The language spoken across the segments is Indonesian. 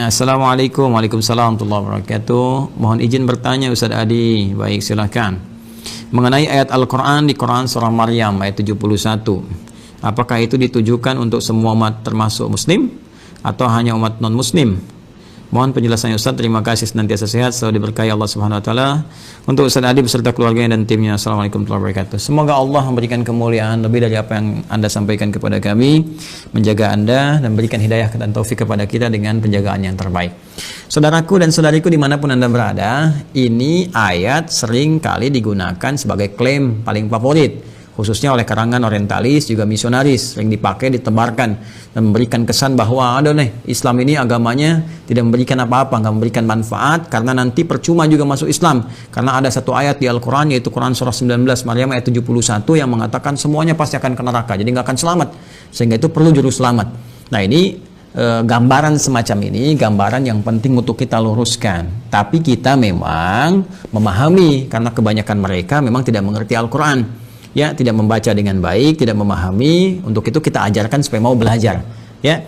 Assalamualaikum, waalaikumsalam warahmatullahi wabarakatuh. Mohon izin bertanya Ustaz Adi. Baik, silakan. Mengenai ayat Al-Quran di Quran surah Maryam ayat 71, apakah itu ditujukan untuk semua umat termasuk muslim atau hanya umat non muslim? Mohon penjelasannya Ustaz. Terima kasih, senantiasa sehat, selalu diberkahi Allah Subhanahu wa taala. Untuk Ustaz Adi beserta keluarganya dan timnya. Assalamualaikum warahmatullahi wabarakatuh. Semoga Allah memberikan kemuliaan lebih dari apa yang Anda sampaikan kepada kami, menjaga Anda dan berikan hidayah dan taufik kepada kita dengan penjagaan yang terbaik. Saudaraku dan saudariku dimanapun Anda berada, ini ayat sering kali digunakan sebagai klaim paling favorit, khususnya oleh karangan orientalis juga misionaris, sering dipakai, ditebarkan dan memberikan kesan bahwa ada nih Islam ini agamanya tidak memberikan apa-apa, nggak memberikan manfaat, karena nanti percuma juga masuk Islam, karena ada satu ayat di Al-Quran, yaitu Quran surah 19 Maryam ayat 71 yang mengatakan semuanya pasti akan ke neraka, jadi nggak akan selamat, sehingga itu perlu juru selamat. Nah ini gambaran semacam ini, gambaran yang penting untuk kita luruskan, tapi kita memang memahami, karena kebanyakan mereka memang tidak mengerti Al-Quran, ya, tidak membaca dengan baik, tidak memahami. Untuk itu kita ajarkan supaya mau belajar, ya.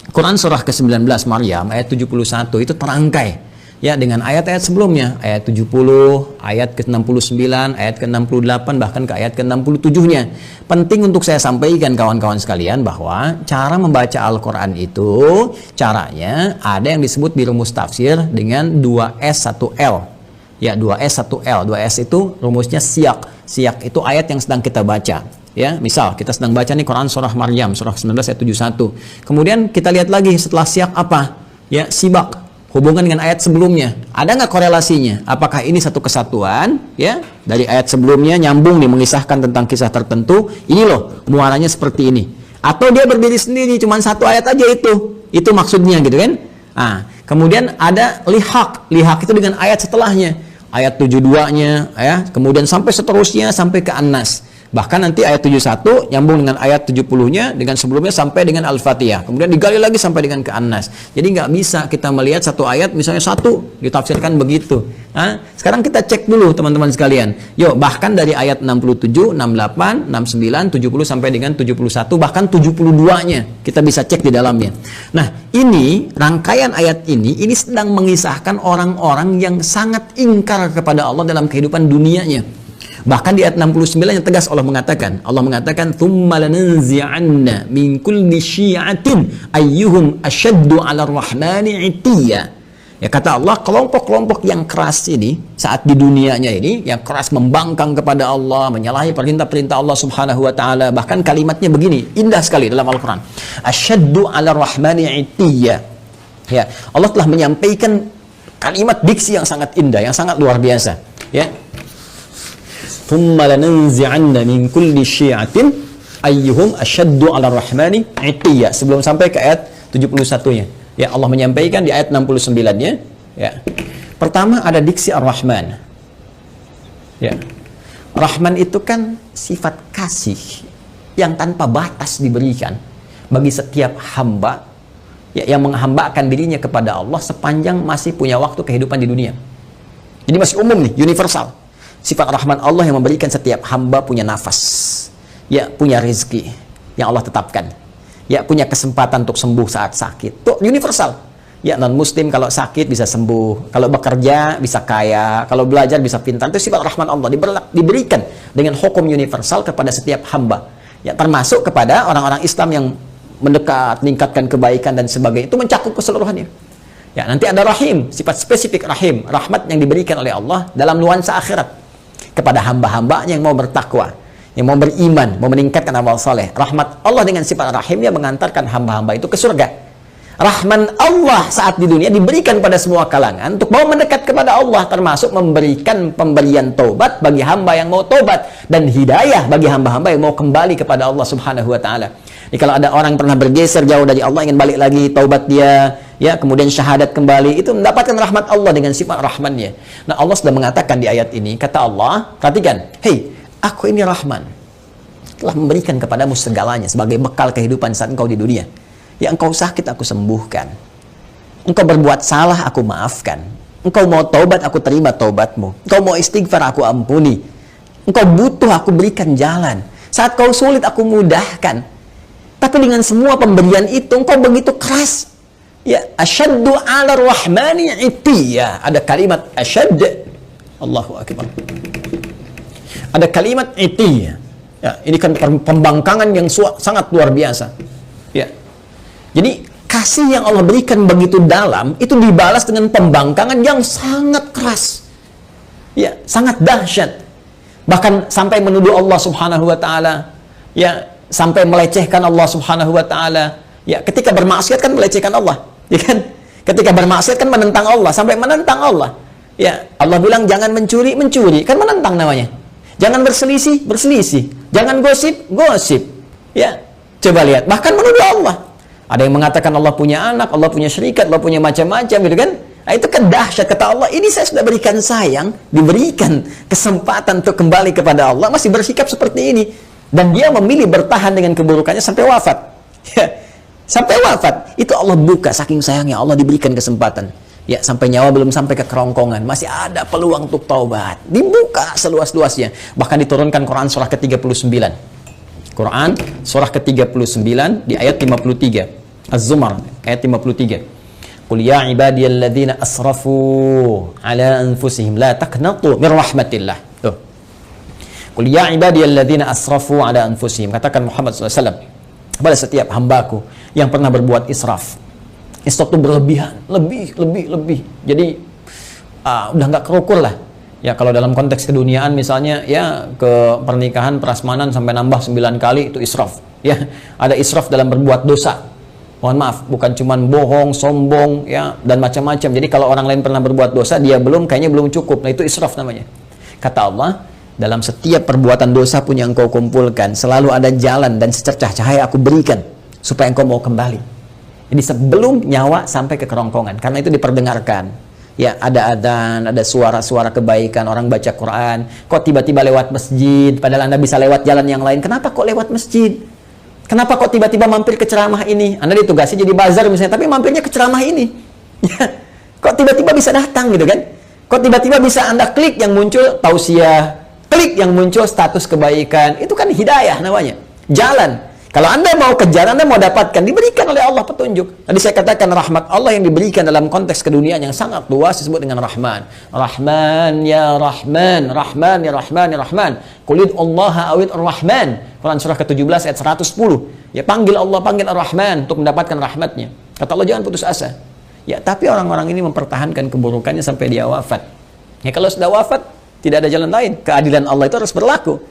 Quran surah ke-19 Maryam ayat 71 itu terangkai, ya, dengan ayat-ayat sebelumnya, ayat 70, ayat ke-69, ayat ke-68, bahkan ke ayat ke-67-nya. Penting untuk saya sampaikan kawan-kawan sekalian bahwa cara membaca Al-Quran itu caranya ada yang disebut di rumus tafsir dengan 2S 1L. Ya, 2S 1L. 2S itu rumusnya siyak. Siyak itu ayat yang sedang kita baca. Ya, misal kita sedang baca nih Quran surah Maryam surah 19 ayat 71. Kemudian kita lihat lagi setelah siyak apa? Ya, sibak. Hubungan dengan ayat sebelumnya. Ada nggak korelasinya? Apakah ini satu kesatuan? Ya, dari ayat sebelumnya nyambung nih mengisahkan tentang kisah tertentu. Ini loh muaranya seperti ini. Atau dia berdiri sendiri, cuma satu ayat aja itu. Itu maksudnya gitu kan? Nah, kemudian ada lihaq. Lihaq itu dengan ayat setelahnya. Ayat 72-nya, ya, kemudian sampai seterusnya sampai ke An-Nas. Bahkan nanti ayat 71 nyambung dengan ayat 70-nya dengan sebelumnya sampai dengan Al-Fatihah. Kemudian digali lagi sampai dengan ke An-Nas. Jadi nggak bisa kita melihat satu ayat misalnya satu ditafsirkan begitu. Nah, sekarang kita cek dulu teman-teman sekalian. Yuk, bahkan dari ayat 67, 68, 69, 70 sampai dengan 71, bahkan 72-nya kita bisa cek di dalamnya. Nah, ini rangkaian ayat ini sedang mengisahkan orang-orang yang sangat ingkar kepada Allah dalam kehidupan dunianya. Bahkan di ayat 69 yang tegas Allah mengatakan tsumma lananzi'anna min kulli syi'atin ayyuhum asyaddu 'ala ar-rahmani 'itiyya. Ya, kata Allah, kelompok-kelompok yang keras ini saat di dunianya ini yang keras membangkang kepada Allah, menyalahi perintah-perintah Allah Subhanahu wa taala, bahkan kalimatnya begini, indah sekali dalam Al-Qur'an. Asyaddu 'ala ar-rahmani 'itiyya. Ya, Allah telah menyampaikan kalimat diksi yang sangat indah, yang sangat luar biasa, ya. Thumma lananzi'anna min kulli syi'atin ayyuhum asyaddu 'ala ar-rahmani 'itiyya. Sebelum sampai ke ayat 71-nya. Ya, Allah menyampaikan di ayat 69-nya, ya. Pertama ada diksi Ar-Rahman. Ya. Rahman itu kan sifat kasih yang tanpa batas diberikan bagi setiap hamba, ya, yang menghambakan dirinya kepada Allah sepanjang masih punya waktu kehidupan di dunia. Jadi masih umum nih, universal. Sifat Rahman Allah yang memberikan setiap hamba punya nafas, ya, punya rezeki yang Allah tetapkan, ya, punya kesempatan untuk sembuh saat sakit. Itu universal. Ya, non muslim kalau sakit bisa sembuh, kalau bekerja bisa kaya, kalau belajar bisa pintar. Itu sifat Rahman Allah diberikan dengan hukum universal kepada setiap hamba. Ya, termasuk kepada orang-orang Islam yang mendekat, meningkatkan kebaikan dan sebagainya. Itu mencakup keseluruhannya. Ya, nanti ada Rahim, sifat spesifik Rahim, rahmat yang diberikan oleh Allah dalam nuansa akhirat kepada hamba-hambanya yang mau bertakwa, yang mau beriman, mau meningkatkan amal soleh. Rahmat Allah dengan sifat Rahim yang mengantarkan hamba-hamba itu ke surga. Rahman Allah saat di dunia diberikan pada semua kalangan untuk mau mendekat kepada Allah, termasuk memberikan pemberian taubat bagi hamba yang mau taubat dan hidayah bagi hamba-hamba yang mau kembali kepada Allah Subhanahu wa taala. Jadi kalau ada orang pernah bergeser jauh dari Allah, ingin balik lagi, taubat dia, ya, kemudian syahadat kembali, itu mendapatkan rahmat Allah dengan sifat Rahmannya. Nah, Allah sudah mengatakan di ayat ini, kata Allah, perhatikan, hei, aku ini Rahman, telah memberikan kepadamu segalanya sebagai bekal kehidupan saat engkau di dunia. Ya, engkau sakit, aku sembuhkan. Engkau berbuat salah, aku maafkan. Engkau mau taubat, aku terima taubatmu. Engkau mau istighfar, aku ampuni. Engkau butuh, aku berikan jalan. Saat kau sulit, aku mudahkan. Tapi dengan semua pemberian itu, engkau begitu keras. Ya, asyaddu 'ala ar-rahmani 'itiyya. Ada kalimat asyadd. Allahu akbar. Ada kalimat itiyya. Ya, ini kan pembangkangan yang sangat luar biasa. Ya. Jadi kasih yang Allah berikan begitu dalam itu dibalas dengan pembangkangan yang sangat keras. Ya, sangat dahsyat. Bahkan sampai menuduh Allah Subhanahu wa taala. Ya, sampai melecehkan Allah Subhanahu wa taala. Ya, ketika bermaksiat kan melecehkan Allah, ya kan? Ketika bermaksiat kan menentang Allah, sampai menentang Allah. Ya, Allah bilang jangan mencuri, mencuri, kan menentang namanya. Jangan berselisih, berselisih. Jangan gosip, gosip. Ya, coba lihat. Bahkan menuduh Allah. Ada yang mengatakan Allah punya anak, Allah punya syarikat, Allah punya macam-macam, gitu kan? Nah, itu kan dahsyat. Kata Allah, ini saya sudah berikan sayang, diberikan kesempatan untuk kembali kepada Allah, masih bersikap seperti ini. Dan dia memilih bertahan dengan keburukannya sampai wafat. Ya, sampai wafat. Itu Allah buka, saking sayangnya Allah diberikan kesempatan. Ya, sampai nyawa belum sampai ke kerongkongan, masih ada peluang untuk taubat. Dibuka seluas-luasnya. Bahkan diturunkan Quran surah ke-39. Quran surah ke-39 di ayat 53. Az-Zumar ayat 53. Qul ya ibadiyalladzina asrafu ala anfusihim la taqnatu min rahmatillah. Tuh. Qul ya ibadiyalladzina asrafu ala anfusihim. Katakan Muhammad SAW kepada setiap hambaku yang pernah berbuat israf. Israf itu berlebihan, lebih. Jadi udah nggak kerukur lah. Ya, kalau dalam konteks keduniaan misalnya, ya ke pernikahan prasmanan sampai nambah 9 kali, itu israf. Ya, ada israf dalam berbuat dosa. Mohon maaf, bukan cuman bohong, sombong, ya, dan macam-macam. Jadi kalau orang lain pernah berbuat dosa, dia kayaknya belum cukup. Nah, itu israf namanya. Kata Allah, dalam setiap perbuatan dosa pun yang engkau kumpulkan, selalu ada jalan dan secercah cahaya aku berikan supaya engkau mau kembali. Jadi sebelum nyawa sampai ke kerongkongan, karena itu diperdengarkan. Ya, ada adzan, ada suara-suara kebaikan, orang baca Quran. Kok tiba-tiba lewat masjid, padahal Anda bisa lewat jalan yang lain. Kenapa kok lewat masjid? Kenapa kok tiba-tiba mampir ke ceramah ini? Anda ditugasi jadi bazar misalnya, tapi mampirnya ke ceramah ini. Ya, kok tiba-tiba bisa datang gitu kan? Kok tiba-tiba bisa Anda klik yang muncul tausiah, klik yang muncul status kebaikan. Itu kan hidayah namanya. Jalan. Kalau Anda mau kejar, Anda mau dapatkan, diberikan oleh Allah petunjuk. Tadi saya katakan rahmat Allah yang diberikan dalam konteks keduniaan yang sangat luas disebut dengan Rahman. Rahman ya Rahman, Rahman ya Rahman ya Rahman. Qul Allaha awid ar-Rahman. Quran surah ke-17 ayat 110. Ya, panggil Allah, panggil ar-Rahman untuk mendapatkan rahmatnya. Kata Allah, jangan putus asa. Ya, tapi orang-orang ini mempertahankan keburukannya sampai dia wafat. Ya, kalau sudah wafat, tidak ada jalan lain. Keadilan Allah itu harus berlaku.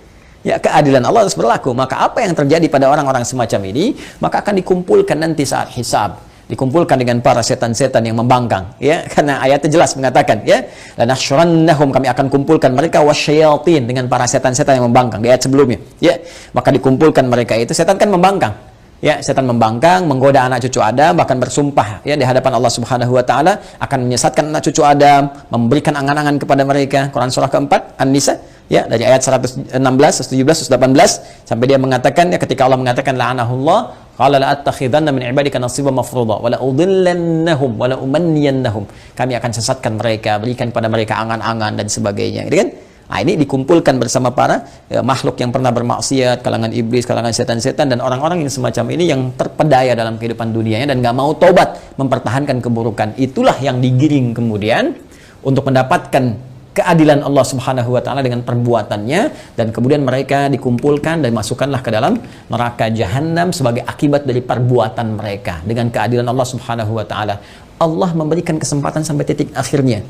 Ya, keadilan Allah harus berlaku. Maka apa yang terjadi pada orang-orang semacam ini, maka akan dikumpulkan nanti saat hisab. Dikumpulkan dengan para setan-setan yang membangkang. Ya, karena ayatnya jelas mengatakan, ya, lanahsyurannahum, kami akan kumpulkan mereka wasyayatin, dengan para setan-setan yang membangkang. Di ayat sebelumnya, ya, maka dikumpulkan mereka itu. Setan kan membangkang. Ya, setan membangkang, menggoda anak cucu Adam, bahkan bersumpah ya di hadapan Allah Subhanahu wa taala akan menyesatkan anak cucu Adam, memberikan angan-angan kepada mereka. Quran surah keempat An-Nisa, ya, dari ayat 116, 117, 118 sampai dia mengatakan, ya, ketika Allah mengatakan la'anahullah, qala la attakhidanna min ibadika nasiban mafruḍa wa la udhillannahum wa la umanniyannahum. Kami akan sesatkan mereka, berikan kepada mereka angan-angan dan sebagainya. Gitu kan? Nah, ini dikumpulkan bersama para makhluk yang pernah bermaksiat, kalangan iblis, kalangan setan-setan, dan orang-orang yang semacam ini yang terpedaya dalam kehidupan dunianya dan nggak mau taubat, mempertahankan keburukan. Itulah yang digiring kemudian untuk mendapatkan keadilan Allah Subhanahu wa taala dengan perbuatannya, dan kemudian mereka dikumpulkan dan masukkanlah ke dalam neraka jahanam sebagai akibat dari perbuatan mereka dengan keadilan Allah Subhanahu wa taala. Allah memberikan kesempatan sampai titik akhirnya.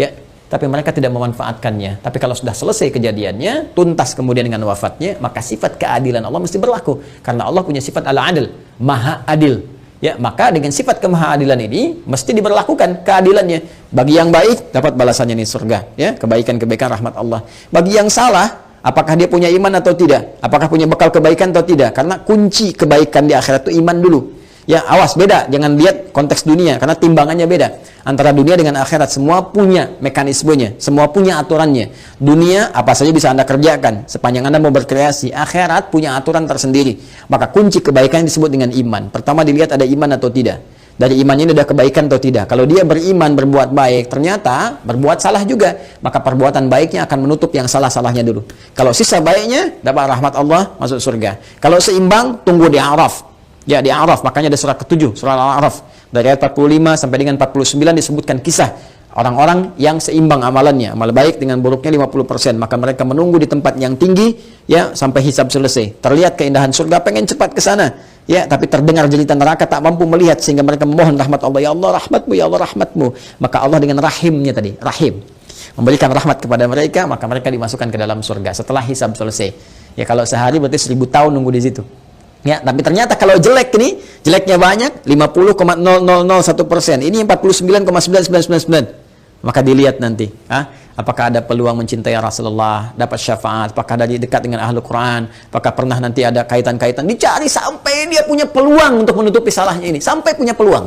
Ya, tapi mereka tidak memanfaatkannya. Tapi kalau sudah selesai kejadiannya, tuntas kemudian dengan wafatnya, maka sifat keadilan Allah mesti berlaku. Karena Allah punya sifat al-adil, maha adil. Ya, maka dengan sifat kemahaadilan ini mesti diberlakukan keadilannya. Bagi yang baik dapat balasannya di surga, ya, kebaikan-kebaikan rahmat Allah. Bagi yang salah, apakah dia punya iman atau tidak? Apakah punya bekal kebaikan atau tidak? Karena kunci kebaikan di akhirat itu iman dulu. Ya, awas, beda, jangan lihat konteks dunia karena timbangannya beda. Antara dunia dengan akhirat, semua punya mekanismenya, semua punya aturannya. Dunia apa saja bisa Anda kerjakan sepanjang Anda mau berkreasi. Akhirat punya aturan tersendiri. Maka kunci kebaikan disebut dengan iman. Pertama dilihat ada iman atau tidak. Dari imannya ini ada kebaikan atau tidak. Kalau dia beriman, berbuat baik, ternyata berbuat salah juga, maka perbuatan baiknya akan menutup yang salah-salahnya dulu. Kalau sisa baiknya, dapat rahmat Allah, masuk surga. Kalau seimbang, tunggu di Araf. Ya, di A'raf, makanya ada surah ke-7, surah Al-A'raf. Dari ayat 45 sampai dengan 49 disebutkan kisah orang-orang yang seimbang amalannya, amal baik dengan buruknya 50%, maka mereka menunggu di tempat yang tinggi ya sampai hisab selesai. Terlihat keindahan surga, pengen cepat ke sana. Ya, tapi terdengar jeritan neraka, tak mampu melihat, sehingga mereka memohon rahmat Allah. Ya Allah, rahmatmu, ya Allah, rahmatmu. Maka Allah dengan rahimnya tadi, rahim, memberikan rahmat kepada mereka, maka mereka dimasukkan ke dalam surga setelah hisab selesai. Ya, kalau sehari berarti 1000 tahun nunggu di situ. Ya, tapi ternyata kalau jelek ini, jeleknya banyak, 50,0001%. Ini 49,999. Maka dilihat nanti, apakah ada peluang mencintai Rasulullah, dapat syafaat, apakah ada dekat dengan ahlu Quran, apakah pernah nanti ada kaitan-kaitan, dicari sampai dia punya peluang untuk menutupi salahnya ini, sampai punya peluang.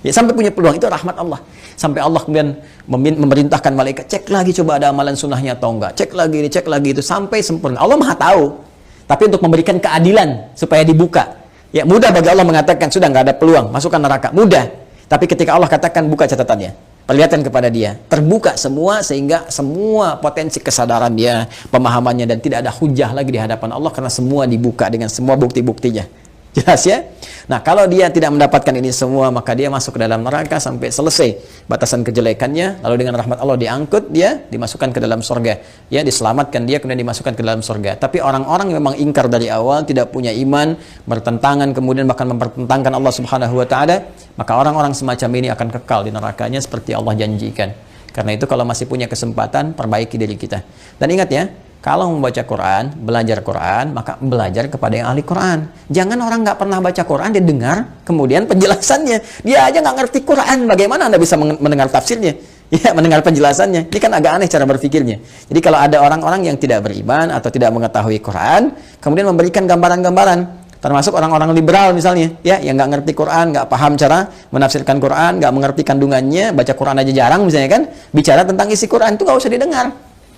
Ya, sampai punya peluang, itu rahmat Allah. Sampai Allah kemudian memerintahkan malaikat, cek lagi coba ada amalan sunnahnya atau enggak, cek lagi ini, cek lagi itu, sampai sempurna. Allah Maha tahu. Tapi untuk memberikan keadilan supaya dibuka. Ya, mudah bagi Allah mengatakan sudah nggak ada peluang, masukkan neraka. Mudah. Tapi ketika Allah katakan buka catatannya, perlihatkan kepada dia, terbuka semua sehingga semua potensi kesadaran dia, pemahamannya, dan tidak ada hujah lagi di hadapan Allah karena semua dibuka dengan semua bukti-buktinya. Jelas ya? Nah, kalau dia tidak mendapatkan ini semua, maka dia masuk ke dalam neraka sampai selesai batasan kejelekannya, lalu dengan rahmat Allah diangkut, dia dimasukkan ke dalam surga. Ya, diselamatkan dia, kemudian dimasukkan ke dalam surga. Tapi orang-orang yang memang ingkar dari awal, tidak punya iman, bertentangan, kemudian bahkan mempertentangkan Allah Subhanahu wa taala, maka orang-orang semacam ini akan kekal di nerakanya seperti Allah janjikan. Karena itu kalau masih punya kesempatan, perbaiki diri kita. Dan ingat ya, kalau membaca Quran, belajar Quran, maka belajar kepada yang ahli Quran. Jangan orang nggak pernah baca Quran, dia dengar, kemudian penjelasannya. Dia aja nggak ngerti Quran, bagaimana Anda bisa mendengar tafsirnya? Ya, mendengar penjelasannya. Ini kan agak aneh cara berpikirnya. Jadi kalau ada orang-orang yang tidak beriman atau tidak mengetahui Quran, kemudian memberikan gambaran-gambaran, termasuk orang-orang liberal misalnya, ya, yang nggak ngerti Quran, nggak paham cara menafsirkan Quran, nggak mengerti kandungannya, baca Quran aja jarang misalnya kan, bicara tentang isi Quran itu nggak usah didengar.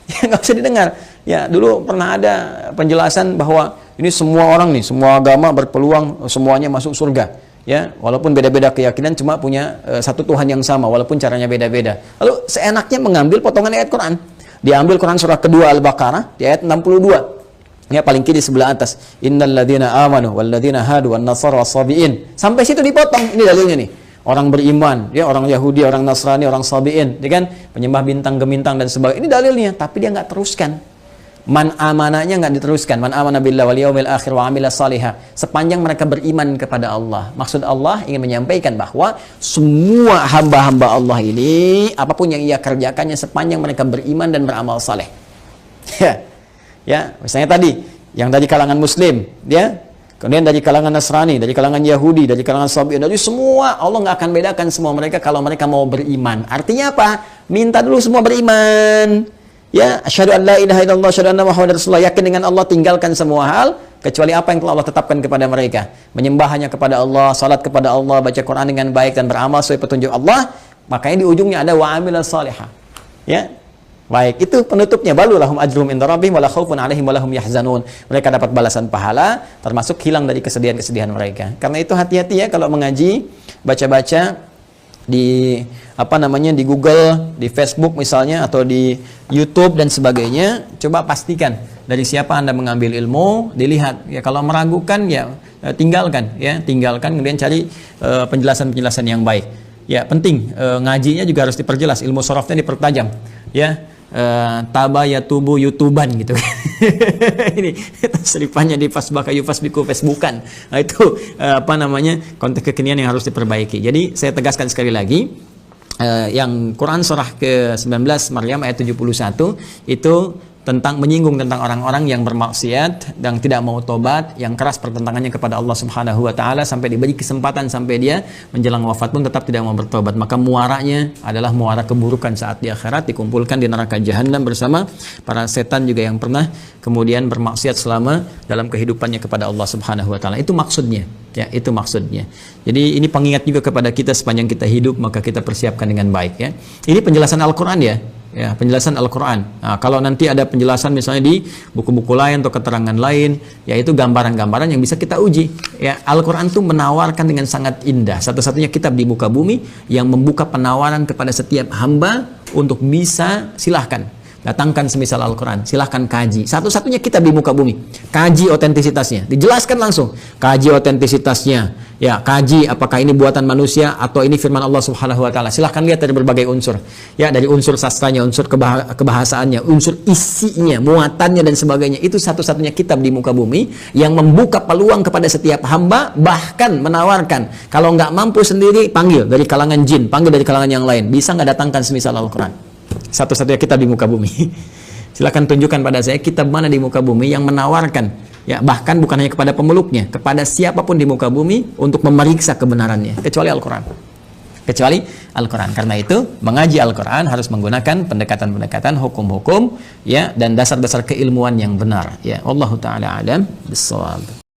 Ya, nggak usah didengar. Ya, dulu pernah ada penjelasan bahwa ini semua orang nih, semua agama berpeluang semuanya masuk surga. Ya, walaupun beda-beda keyakinan, cuma punya satu Tuhan yang sama, walaupun caranya beda-beda. Lalu seenaknya mengambil potongan ayat Quran. Diambil Quran surah kedua Al-Baqarah di ayat 62. Ya, paling kiri sebelah atas. Innal ladzina amanu wal ladzina hadu wan nasara was-sabiin. Sampai situ dipotong. Ini dalilnya nih. Orang beriman, ya, orang Yahudi, orang Nasrani, orang Sabi'in, ya kan, penyembah bintang gemintang dan sebagainya. Ini dalilnya, tapi dia nggak teruskan. Man amanahnya nggak diteruskan. Man amana billah wal yaumil akhir wa amila salihah. Sepanjang mereka beriman kepada Allah. Maksud Allah ingin menyampaikan bahwa semua hamba-hamba Allah ini, apapun yang ia kerjakannya sepanjang mereka beriman dan beramal saleh. Ya, ya, misalnya tadi yang dari kalangan Muslim, ya. Kemudian dari kalangan Nasrani, dari kalangan Yahudi, dari kalangan Sabi'in, dari semua, Allah nggak akan bedakan semua mereka kalau mereka mau beriman. Artinya apa? Minta dulu semua beriman. Ya, asyhadu an la ilaha illallah, asyhadu anna muhammadar rasulullah, yakin dengan Allah, tinggalkan semua hal kecuali apa yang telah Allah tetapkan kepada mereka. Menyembah hanya kepada Allah, salat kepada Allah, baca Quran dengan baik dan beramal sesuai petunjuk Allah. Makanya di ujungnya ada wa amilas salihah. Ya. Baik, itu penutupnya, balu lahum ajrum inda rabbihim wala khaufun 'alaihim wala hum yahzanun. Mereka dapat balasan pahala, termasuk hilang dari kesedihan-kesedihan mereka. Karena itu hati-hati ya kalau mengaji, baca-baca di di Google, di Facebook misalnya, atau di YouTube dan sebagainya, coba pastikan dari siapa Anda mengambil ilmu, dilihat. Ya, kalau meragukan ya tinggalkan, kemudian cari penjelasan-penjelasan yang baik. Ya, penting ngajinya juga harus diperjelas, ilmu sorofnya dipertajam. Ya, tabayatubu youtuban gitu. Ini tasrifannya di fasbaka yufasbiku Facebookan. Nah, itu konteks kekinian yang harus diperbaiki. Jadi saya tegaskan sekali lagi, yang Quran surah ke-19 Maryam ayat 71 itu tentang menyinggung tentang orang-orang yang bermaksiat dan tidak mau tobat, yang keras pertentangannya kepada Allah Subhanahu wa taala sampai diberi kesempatan sampai dia menjelang wafat pun tetap tidak mau bertobat. Maka muaranya adalah muara keburukan saat di akhirat, dikumpulkan di neraka jahanam bersama para setan juga yang pernah kemudian bermaksiat selama dalam kehidupannya kepada Allah Subhanahu wa taala. Itu maksudnya. Ya, itu maksudnya. Jadi ini pengingat juga kepada kita sepanjang kita hidup, maka kita persiapkan dengan baik ya. Ini penjelasan Al-Qur'an ya. Ya, penjelasan Al-Quran. Nah, kalau nanti ada penjelasan misalnya di buku-buku lain atau keterangan lain, yaitu gambaran-gambaran yang bisa kita uji. Ya, Al-Quran itu menawarkan dengan sangat indah. Satu-satunya kitab di muka bumi yang membuka penawaran kepada setiap hamba untuk bisa silahkan Datangkan semisal Al-Quran, silahkan kaji. Satu-satunya kitab di muka bumi. Kaji otentisitasnya, dijelaskan langsung. Kaji otentisitasnya, ya, kaji apakah ini buatan manusia atau ini firman Allah Subhanahu Wa Taala. Silahkan lihat dari berbagai unsur, ya, dari unsur sastranya, unsur kebahasaannya, unsur isinya, muatannya dan sebagainya. Itu satu-satunya kitab di muka bumi yang membuka peluang kepada setiap hamba, bahkan menawarkan kalau nggak mampu sendiri, panggil dari kalangan jin, panggil dari kalangan yang lain. Bisa nggak datangkan semisal Al-Quran? Satu-satunya kitab di muka bumi. Silakan tunjukkan pada saya kitab mana di muka bumi yang menawarkan, ya, bahkan bukan hanya kepada pemeluknya, kepada siapapun di muka bumi untuk memeriksa kebenarannya, kecuali Al-Quran. Kecuali Al-Quran. Karena itu mengaji Al-Quran harus menggunakan pendekatan-pendekatan hukum-hukum, ya, dan dasar-dasar keilmuan yang benar, ya. Wallahu taala alam bissawab.